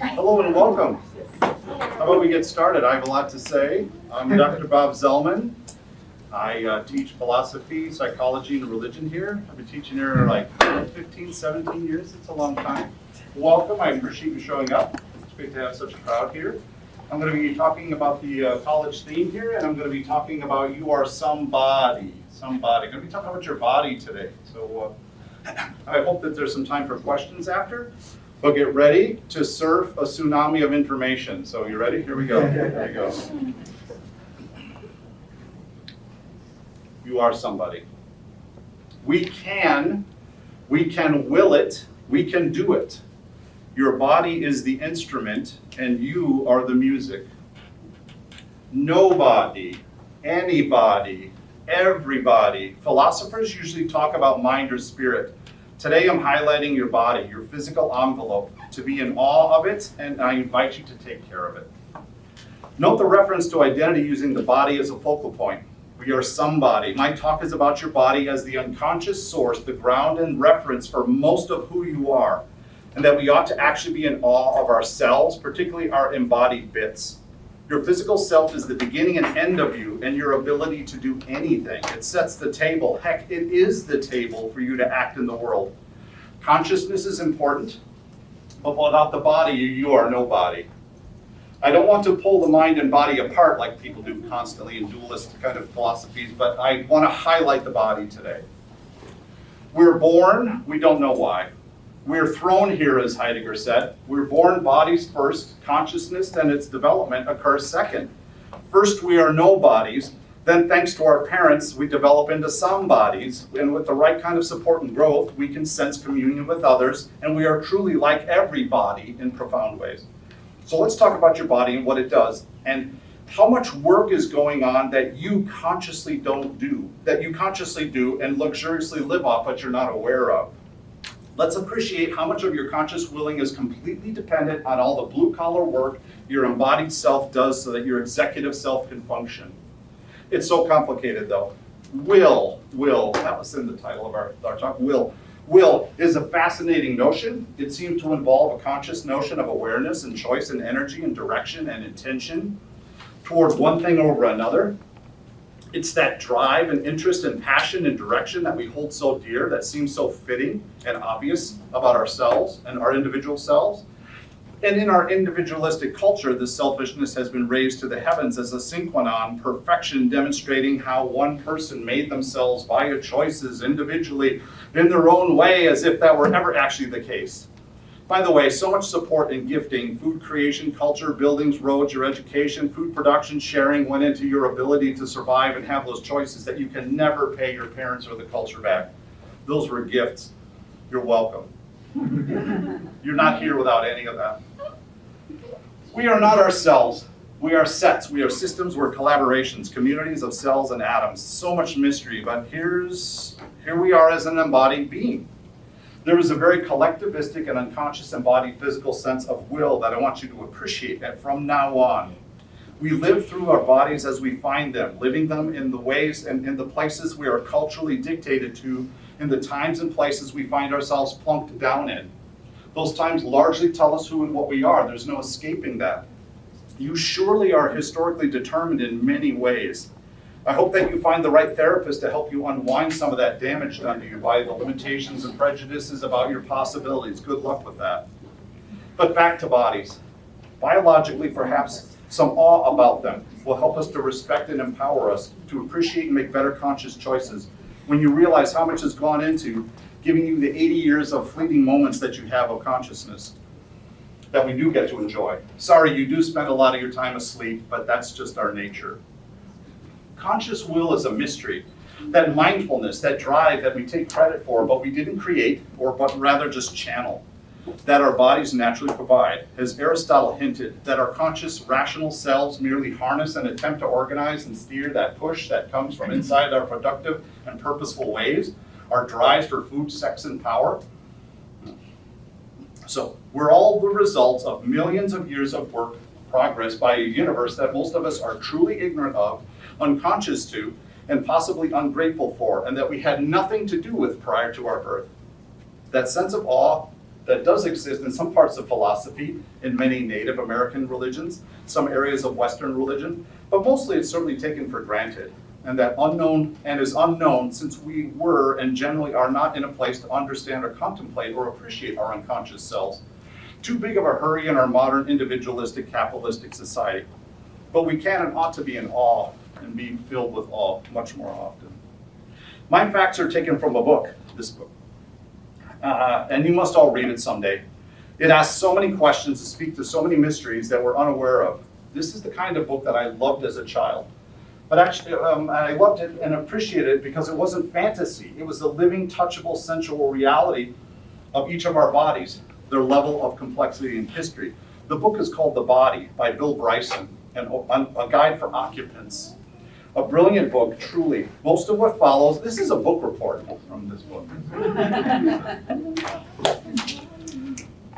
Hello and welcome. How about we get started? I have a lot to say. I'm Dr. Bob Zellmann. I teach philosophy, psychology, and religion here. I've been teaching here like 15, 17 years. It's a long time. Welcome. I appreciate you showing up. It's great to have such a crowd here. I'm going to be talking about the college theme here, and I'm going to be talking about you are somebody. Somebody. I'm going to be talking about your body today. So I hope that there's some time for questions after. But get ready to surf a tsunami of information. So you ready? Here we go. There you go. You are somebody. We can will it, we can do it. Your body is the instrument and you are the music. Nobody, anybody, everybody. Philosophers usually talk about mind or spirit. Today I'm highlighting your body, your physical envelope, to be in awe of it, and I invite you to take care of it. Note the reference to identity using the body as a focal point. We are somebody. My talk is about your body as the unconscious source, the ground and reference for most of who you are, and that we ought to actually be in awe of ourselves, particularly our embodied bits. Your physical self is the beginning and end of you and your ability to do anything. It sets the table. Heck, it is the table for you to act in the world. Consciousness is important, but without the body, you are nobody. I don't want to pull the mind and body apart like people do constantly in dualist kind of philosophies, but I want to highlight the body today. We're born, we don't know why. We're thrown here, as Heidegger said. We're born bodies first, consciousness and its development occurs second. First, we are nobodies. Then, thanks to our parents, we develop into some bodies. And with the right kind of support and growth, we can sense communion with others. And we are truly like every body in profound ways. So let's talk about your body and what it does. And how much work is going on that you consciously don't do. That you consciously do and luxuriously live off, but you're not aware of. Let's appreciate how much of your conscious willing is completely dependent on all the blue-collar work your embodied self does so that your executive self can function. It's so complicated, though. Will, that was in the title of our talk, will. Will is a fascinating notion. It seems to involve a conscious notion of awareness and choice and energy and direction and intention towards one thing over another. It's that drive and interest and passion and direction that we hold so dear, that seems so fitting and obvious about ourselves and our individual selves. And in our individualistic culture, this selfishness has been raised to the heavens as a sine qua non perfection, demonstrating how one person made themselves via choices individually in their own way, as if that were ever actually the case. By the way, so much support in gifting, food creation, culture, buildings, roads, your education, food production, sharing went into your ability to survive and have those choices that you can never pay your parents or the culture back. Those were gifts. You're welcome. You're not here without any of that. We are not ourselves. We are sets. We are systems. We're collaborations, communities of cells and atoms. So much mystery, but here we are as an embodied being. There is a very collectivistic and unconscious embodied physical sense of will that I want you to appreciate that from now on. We live through our bodies as we find them, living them in the ways and in the places we are culturally dictated to, in the times and places we find ourselves plunked down in. Those times largely tell us who and what we are. There's no escaping that. You surely are historically determined in many ways. I hope that you find the right therapist to help you unwind some of that damage done to you by the limitations and prejudices about your possibilities. Good luck with that. But back to bodies. Biologically, perhaps some awe about them will help us to respect and empower us to appreciate and make better conscious choices when you realize how much has gone into giving you the 80 years of fleeting moments that you have of consciousness that we do get to enjoy. Sorry, you do spend a lot of your time asleep, but that's just our nature. Conscious will is a mystery. That mindfulness, that drive that we take credit for, but we didn't create, but rather just channel, that our bodies naturally provide. As Aristotle hinted, that our conscious, rational selves merely harness and attempt to organize and steer that push that comes from inside our productive and purposeful ways, our drives for food, sex, and power. So we're all the results of millions of years of work, progress by a universe that most of us are truly ignorant of, unconscious to, and possibly ungrateful for, and that we had nothing to do with prior to our birth. That sense of awe that does exist in some parts of philosophy, in many Native American religions, some areas of Western religion, but mostly it's certainly taken for granted. And that unknown and is unknown since we were and generally are not in a place to understand or contemplate or appreciate our unconscious selves. Too big of a hurry in our modern individualistic capitalistic society. But we can and ought to be in awe and be filled with awe much more often. My facts are taken from a book, this book. And you must all read it someday. It asks so many questions to speak to so many mysteries that we're unaware of. This is the kind of book that I loved as a child. But actually, I loved it and appreciated it because it wasn't fantasy. It was the living, touchable, sensual reality of each of our bodies, their level of complexity and history. The book is called The Body by Bill Bryson, and a guide for occupants. A brilliant book, truly. Most of what follows, this is a book report from this book.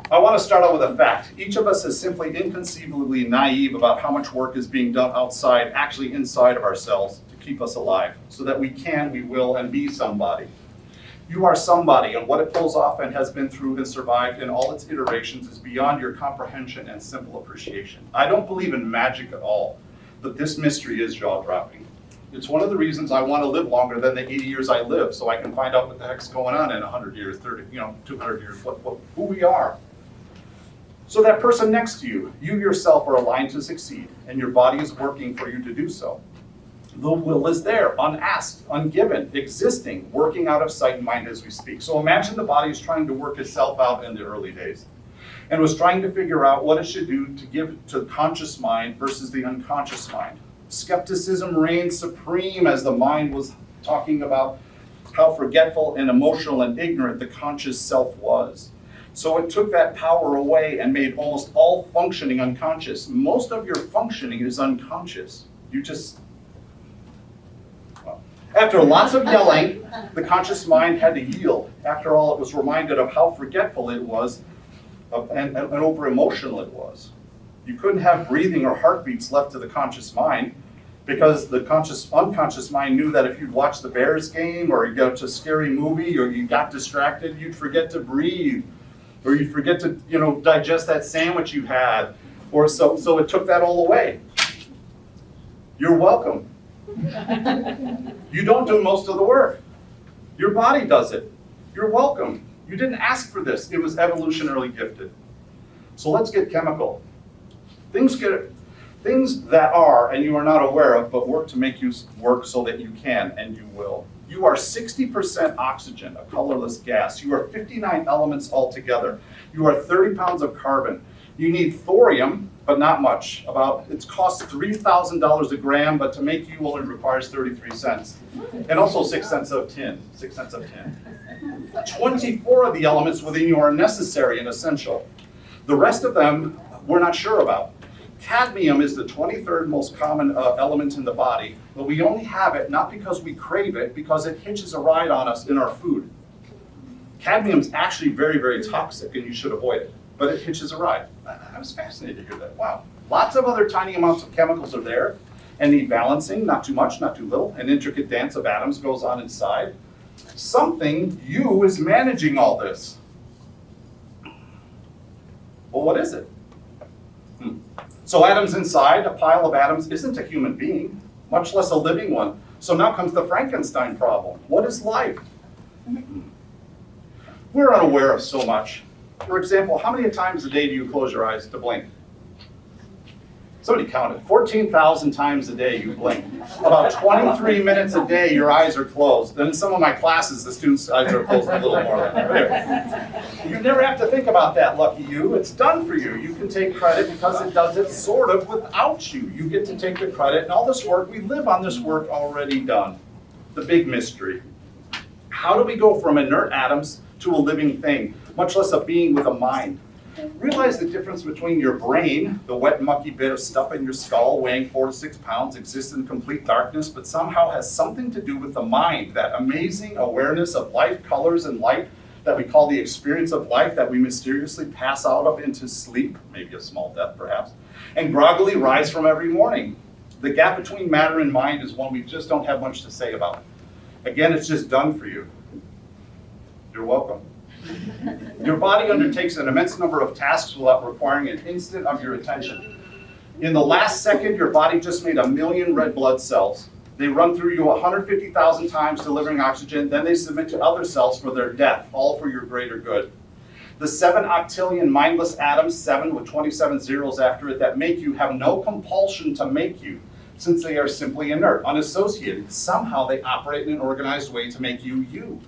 I want to start out with a fact. Each of us is simply inconceivably naive about how much work is being done outside, actually inside of ourselves, to keep us alive, so that we can, we will, and be somebody. You are somebody, and what it pulls off and has been through and survived in all its iterations is beyond your comprehension and simple appreciation. I don't believe in magic at all, but this mystery is jaw-dropping. It's one of the reasons I want to live longer than the 80 years I live, so I can find out what the heck's going on in 100 years, 30, 200 years, who we are. So that person next to you, you yourself are aligned to succeed, and your body is working for you to do so. The will is there, unasked, ungiven, existing, working out of sight and mind as we speak. So imagine the body is trying to work itself out in the early days, and was trying to figure out what it should do to give to the conscious mind versus the unconscious mind. Skepticism reigned supreme as the mind was talking about how forgetful and emotional and ignorant the conscious self was. So it took that power away and made almost all functioning unconscious. Most of your functioning is unconscious. After lots of yelling, the conscious mind had to yield. After all, it was reminded of how forgetful it was and over-emotional it was. You couldn't have breathing or heartbeats left to the conscious mind because the unconscious mind knew that if you'd watch the Bears game or you go to a scary movie or you got distracted, you'd forget to breathe. Or you forget to, digest that sandwich you had, or so it took that all away. You're welcome. You don't do most of the work. Your body does it. You're welcome. You didn't ask for this. It was evolutionarily gifted. So let's get chemical. Things that are and you are not aware of, but work to make you work so that you can and you will. You are 60% oxygen, a colorless gas. You are 59 elements altogether. You are 30 pounds of carbon. You need thorium, but not much. It costs $3,000 a gram, but to make you only requires 33 cents. And also 6 cents of tin. 6 cents of tin. 24 of the elements within you are necessary and essential. The rest of them we're not sure about. Cadmium is the 23rd most common element in the body, but we only have it not because we crave it, because it hitches a ride on us in our food. Cadmium is actually very, very toxic and you should avoid it, but it hitches a ride. I was fascinated to hear that. Wow. Lots of other tiny amounts of chemicals are there and need balancing, not too much, not too little. An intricate dance of atoms goes on inside. Something, you, is managing all this. Well, what is it? So atoms inside, a pile of atoms, isn't a human being, much less a living one. So now comes the Frankenstein problem. What is life? We're unaware of so much. For example, how many times a day do you close your eyes to blink? Somebody counted. 14,000 times a day you blink. About 23 minutes a day your eyes are closed. Then in some of my classes, the students' eyes are closed a little more than that. You never have to think about that, lucky you. It's done for you. You can take credit because it does it sort of without you. You get to take the credit, and all this work, we live on this work already done. The big mystery. How do we go from inert atoms to a living thing, much less a being with a mind? Realize the difference between your brain, the wet, mucky bit of stuff in your skull weighing 4 to 6 pounds, exists in complete darkness, but somehow has something to do with the mind, that amazing awareness of life, colors, and light that we call the experience of life that we mysteriously pass out of into sleep, maybe a small death perhaps, and groggily rise from every morning. The gap between matter and mind is one we just don't have much to say about. Again, it's just done for you. You're welcome. Your body undertakes an immense number of tasks without requiring an instant of your attention. In the last second, your body just made 1 million red blood cells. They run through you 150,000 times delivering oxygen, then they submit to other cells for their death, all for your greater good. The 7 octillion mindless atoms, 7 with 27 zeros after it, that make you have no compulsion to make you, since they are simply inert, unassociated. Somehow they operate in an organized way to make you you.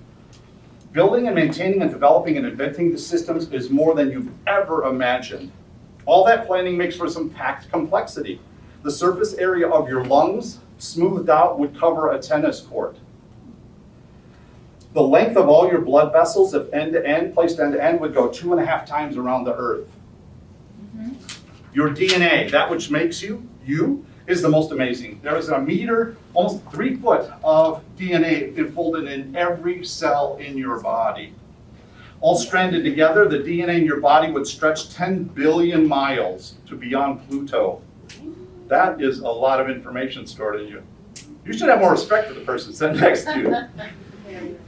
Building and maintaining and developing and inventing the systems is more than you've ever imagined. All that planning makes for some packed complexity. The surface area of your lungs, smoothed out, would cover a tennis court. The length of all your blood vessels, if end to end, placed end to end, would go 2.5 times around the earth. Your DNA, that which makes you, is the most amazing. There is 1 meter, almost 3 foot of DNA enfolded in every cell in your body. All stranded together, the DNA in your body would stretch 10 billion miles to beyond Pluto. That is a lot of information stored in you. You should have more respect for the person sitting next to you.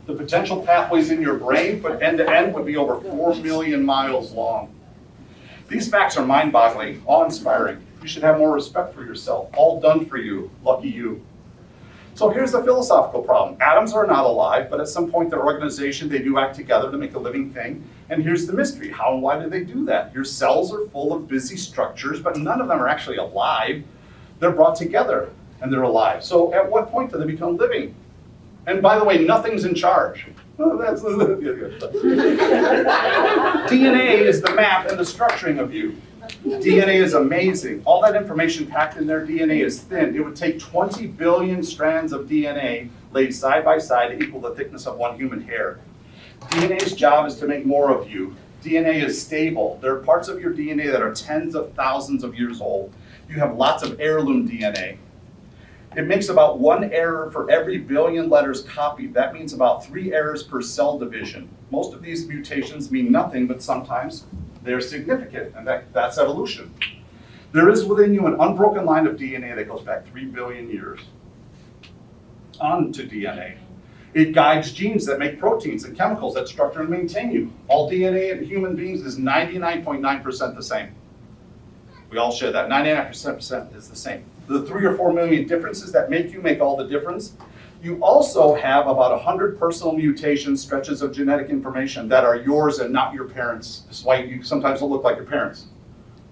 The potential pathways in your brain, put end to end, would be over 4 million miles long. These facts are mind-boggling, awe-inspiring. You should have more respect for yourself. All done for you. Lucky you. So here's the philosophical problem. Atoms are not alive, but at some point their organization, they do act together to make a living thing. And here's the mystery. How and why do they do that? Your cells are full of busy structures, but none of them are actually alive. They're brought together and they're alive. So at what point do they become living? And by the way, nothing's in charge. DNA is the map and the structuring of you. DNA is amazing. All that information packed in their DNA is thin. It would take 20 billion strands of DNA laid side by side to equal the thickness of 1 human hair. DNA's job is to make more of you. DNA is stable. There are parts of your DNA that are tens of thousands of years old. You have lots of heirloom DNA. It makes about 1 error for every billion letters copied. That means about 3 errors per cell division. Most of these mutations mean nothing, but sometimes they're significant, and that's evolution. There is within you an unbroken line of DNA that goes back 3 billion years. Onto DNA. It guides genes that make proteins and chemicals that structure and maintain you. All DNA in human beings is 99.9% the same. We all share that. 99% is the same. The 3 or 4 million differences that make you make all the difference. You also have about 100 personal mutations, stretches of genetic information that are yours and not your parents'. That's why you sometimes don't look like your parents.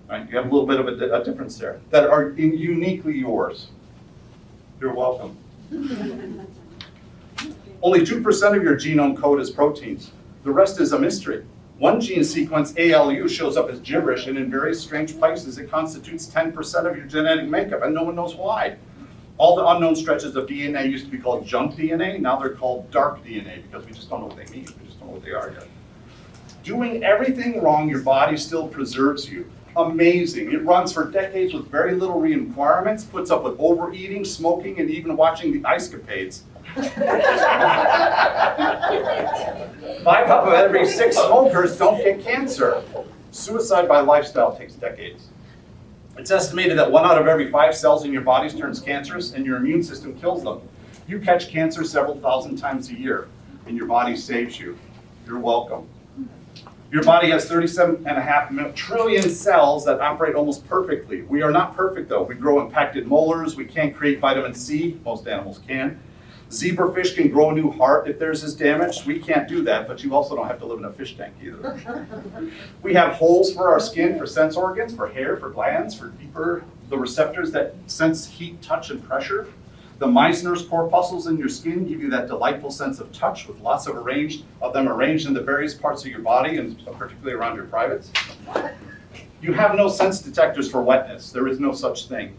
Right? You have a little bit of a difference there that are uniquely yours. You're welcome. Only 2% of your genome code is proteins. The rest is a mystery. One gene sequence, ALU, shows up as gibberish, and in very strange places it constitutes 10% of your genetic makeup, and no one knows why. All the unknown stretches of DNA used to be called junk DNA. Now they're called dark DNA because we just don't know what they mean. We just don't know what they are yet. Doing everything wrong, your body still preserves you. Amazing. It runs for decades with very little requirements, puts up with overeating, smoking, and even watching the ice capades. 5 out of every 6 smokers don't get cancer. Suicide by lifestyle takes decades. It's estimated that 1 out of every 5 cells in your body turns cancerous, and your immune system kills them. You catch cancer several thousand times a year, and your body saves you. You're welcome. Your body has 37.5 trillion cells that operate almost perfectly. We are not perfect, though. We grow impacted molars. We can't create vitamin C. Most animals can. Zebrafish can grow a new heart if theirs is damaged. We can't do that, but you also don't have to live in a fish tank either. We have holes for our skin, for sense organs, for hair, for glands, for the receptors that sense heat, touch, and pressure. The Meissner's corpuscles in your skin give you that delightful sense of touch with lots of them arranged in the various parts of your body, and particularly around your privates. You have no sense detectors for wetness. There is no such thing.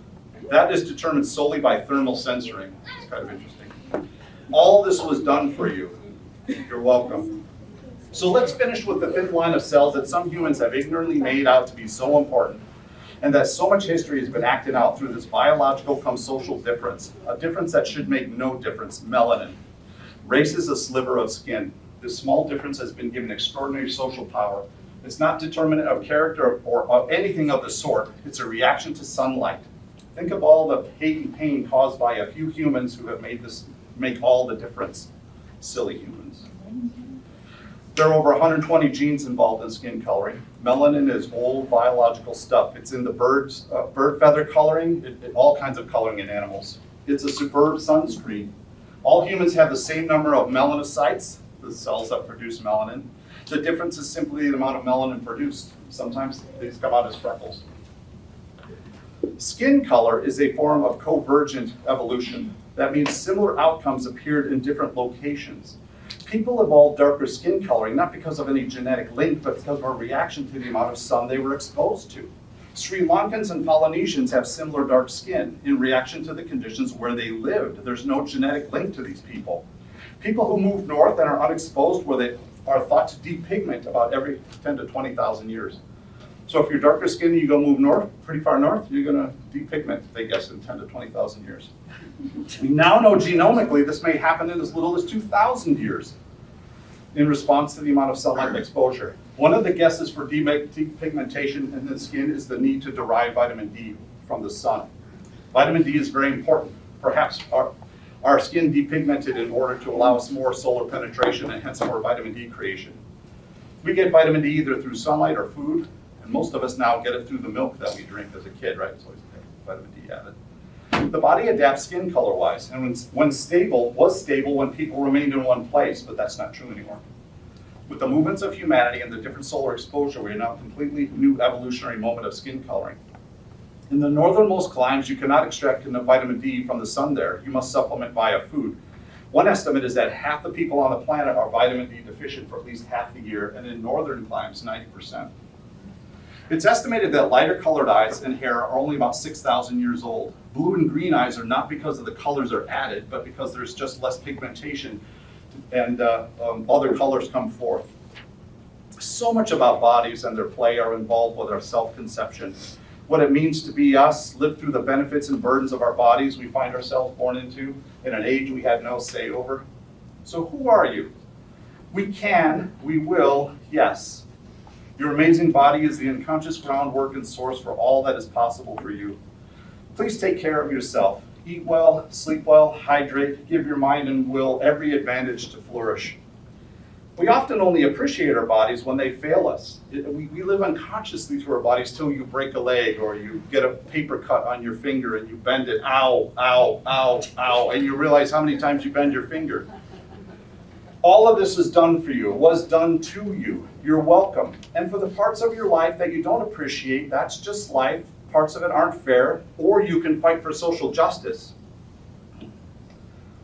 That is determined solely by thermal censoring. It's kind of interesting. All this was done for you. You're welcome. So let's finish with the thin line of cells that some humans have ignorantly made out to be so important, and that so much history has been acted out through this biological come social difference, a difference that should make no difference, melanin. Race is a sliver of skin. This small difference has been given extraordinary social power. It's not determinant of character or of anything of the sort. It's a reaction to sunlight. Think of all the hate and pain caused by a few humans who have made this make all the difference. Silly humans. There are over 120 genes involved in skin coloring. Melanin is old biological stuff. It's in the bird feather coloring, all kinds of coloring in animals. It's a superb sunscreen. All humans have the same number of melanocytes, the cells that produce melanin. The difference is simply the amount of melanin produced. Sometimes these come out as freckles. Skin color is a form of convergent evolution. That means similar outcomes appeared in different locations. People evolved darker skin coloring not because of any genetic link, but because of a reaction to the amount of sun they were exposed to. Sri Lankans and Polynesians have similar dark skin in reaction to the conditions where they lived. There's no genetic link to these people. People who move north and are unexposed where they are thought to depigment about every 10 to 20,000 years. So if you're darker skinned and you go move north, pretty far north, you're gonna depigment, they guess, in 10 to 20,000 years. We now know genomically this may happen in as little as 2,000 years in response to the amount of sunlight exposure. One of the guesses for depigmentation in the skin is the need to derive vitamin D from the sun. Vitamin D is very important. Perhaps our skin depigmented in order to allow us more solar penetration and hence more vitamin D creation. We get vitamin D either through sunlight or food, and most of us now get it through the milk that we drink as a kid, right? It's always vitamin D added. The body adapts skin color-wise, and was stable when people remained in one place, but that's not true anymore. With the movements of humanity and the different solar exposure, we are now a completely new evolutionary moment of skin coloring. In the northernmost climes, you cannot extract vitamin D from the sun there. You must supplement via food. One estimate is that half the people on the planet are vitamin D deficient for at least half the year, and in northern climes, 90%. It's estimated that lighter colored eyes and hair are only about 6,000 years old. Blue and green eyes are not because of the colors are added, but because there's just less pigmentation and other colors come forth. So much about bodies and their play are involved with our self-conception. What it means to be us, live through the benefits and burdens of our bodies we find ourselves born into in an age we had no say over. So who are you? We can, we will, yes. Your amazing body is the unconscious groundwork and source for all that is possible for you. Please take care of yourself. Eat well, sleep well, hydrate, give your mind and will every advantage to flourish. We often only appreciate our bodies when they fail us. We live unconsciously through our bodies till you break a leg or you get a paper cut on your finger and you bend it, ow, ow, ow, ow, and you realize how many times you bend your finger. All of this is done for you, was done to you. You're welcome. And for the parts of your life that you don't appreciate, that's just life. Parts of it aren't fair, or you can fight for social justice.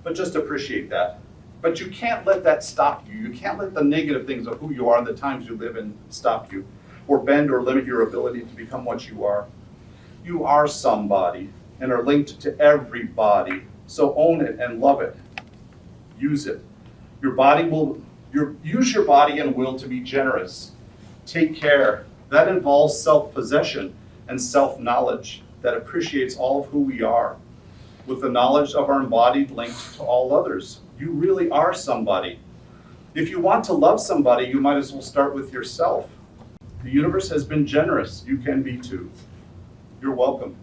But just appreciate that. But you can't let that stop you. You can't let the negative things of who you are and the times you live in stop you, or bend or limit your ability to become what you are. You are somebody and are linked to everybody. So own it and love it. Use it. Use your body and will to be generous. Take care. That involves self-possession and self-knowledge that appreciates all of who we are, with the knowledge of our embodied link to all others. You really are somebody. If you want to love somebody, you might as well start with yourself. The universe has been generous. You can be too. You're welcome.